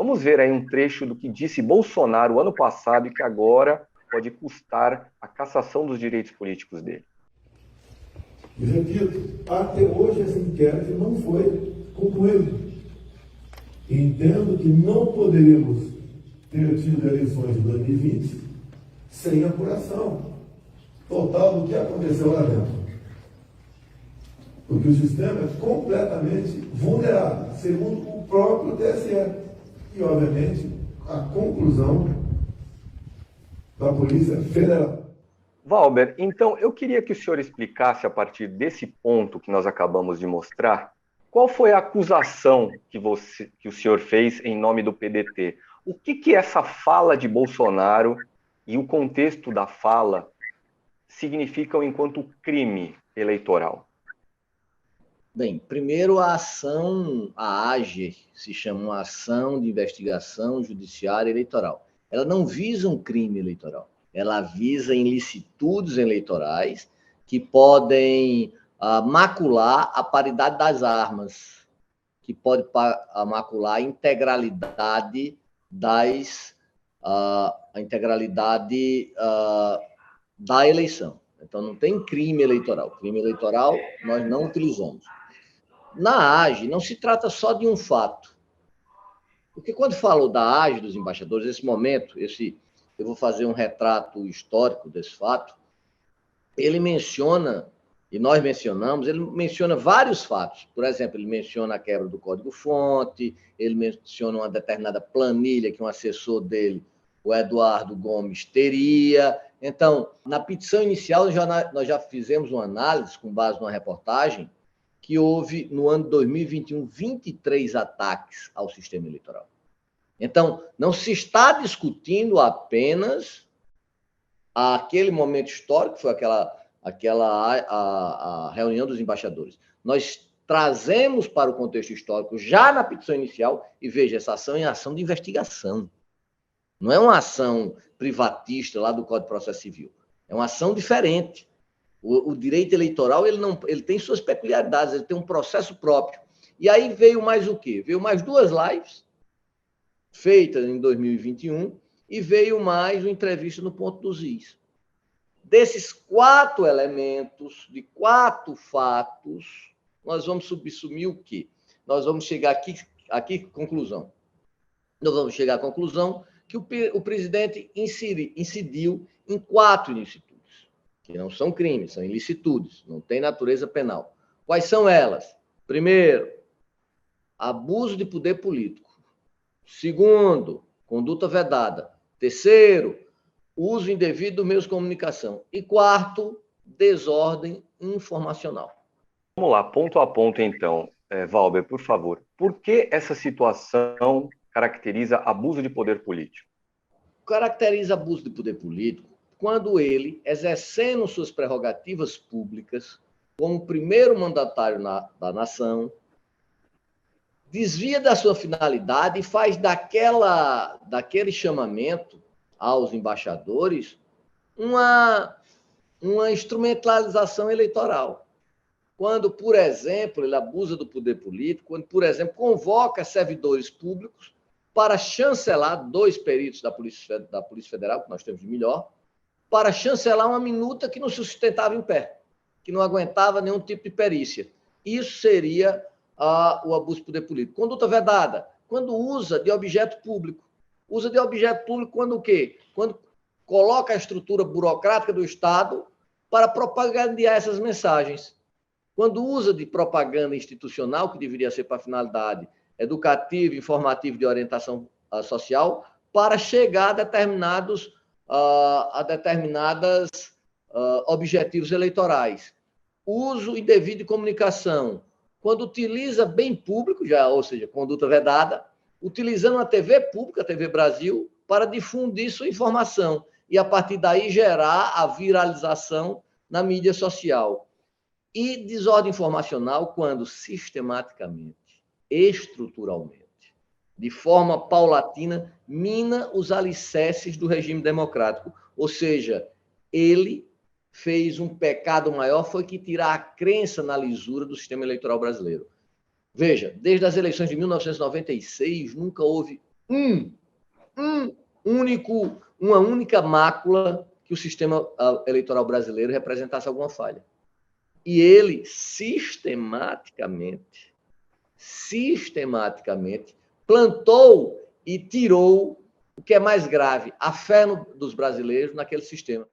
Vamos ver aí um trecho do que disse Bolsonaro ano passado e que agora pode custar a cassação dos direitos políticos dele. E repito, até hoje esse inquérito não foi concluído. Entendo que não poderíamos ter tido eleições de 2020 sem apuração total do que aconteceu lá dentro. Porque o sistema é completamente vulnerável, segundo o próprio TSE. E, obviamente, a conclusão da Polícia Federal. Valber, então eu queria que o senhor explicasse, a partir desse ponto que nós acabamos de mostrar, qual foi a acusação que o senhor fez em nome do PDT? O que essa fala de Bolsonaro e o contexto da fala significam enquanto crime eleitoral? Bem, primeiro a ação, a AGE, se chama uma ação de investigação judiciária eleitoral. Ela não visa um crime eleitoral, ela visa ilicitudes eleitorais que podem macular a paridade das armas, que pode macular a integralidade da eleição. Então, não tem crime eleitoral. Crime eleitoral nós não utilizamos. Na AGE, não se trata só de um fato. Porque quando falo da AGE dos embaixadores, nesse momento, eu vou fazer um retrato histórico desse fato, ele menciona, e nós mencionamos, ele menciona vários fatos. Por exemplo, ele menciona a quebra do código-fonte, ele menciona uma determinada planilha que um assessor dele, o Eduardo Gomes, teria. Então, na petição inicial, nós já fizemos uma análise, com base numa reportagem, que houve, no ano de 2021, 23 ataques ao sistema eleitoral. Então, não se está discutindo apenas aquele momento histórico, que foi a reunião dos embaixadores. Nós trazemos para o contexto histórico, já na petição inicial, e veja, essa ação é ação de investigação. Não é uma ação privatista lá do Código de Processo Civil. É uma ação diferente. O direito eleitoral ele tem suas peculiaridades, ele tem um processo próprio. E aí veio mais o quê? Veio mais 2 lives, feitas em 2021, e veio mais uma entrevista no Ponto dos Is. Desses 4 elementos, de 4 fatos, nós vamos subsumir o quê? Nós vamos chegar aqui conclusão. Nós vamos chegar à conclusão que o presidente incidiu em 4 ilicitudes, que não são crimes, são ilicitudes, não têm natureza penal. Quais são elas? Primeiro, abuso de poder político. Segundo, conduta vedada. Terceiro, uso indevido dos meios de comunicação. E quarto, desordem informacional. Vamos lá, ponto a ponto então, Valber, por favor. Por que essa situação caracteriza abuso de poder político? Caracteriza abuso de poder político quando ele, exercendo suas prerrogativas públicas, como primeiro mandatário da nação, desvia da sua finalidade e faz daquele chamamento aos embaixadores uma instrumentalização eleitoral. Quando, por exemplo, ele abusa do poder político, quando, por exemplo, convoca servidores públicos para chancelar 2 peritos da Polícia Federal, que nós temos de melhor, para chancelar uma minuta que não se sustentava em pé, que não aguentava nenhum tipo de perícia. Isso seria o abuso do poder político. Conduta vedada, quando usa de objeto público. Usa de objeto público quando o quê? Quando coloca a estrutura burocrática do Estado para propagandear essas mensagens. Quando usa de propaganda institucional, que deveria ser para finalidade educativa, informativa, de orientação social, para chegar a determinados objetivos eleitorais. Uso indevido de comunicação, quando utiliza bem público, ou seja, conduta vedada, utilizando a TV pública, a TV Brasil, para difundir sua informação e, a partir daí, gerar a viralização na mídia social. E desordem informacional quando sistematicamente, estruturalmente, de forma paulatina, mina os alicerces do regime democrático. Ou seja, ele fez um pecado maior, foi que tirar a crença na lisura do sistema eleitoral brasileiro. Veja, desde as eleições de 1996, nunca houve uma única mácula que o sistema eleitoral brasileiro representasse alguma falha. E ele sistematicamente plantou e tirou o que é mais grave, a fé dos brasileiros naquele sistema.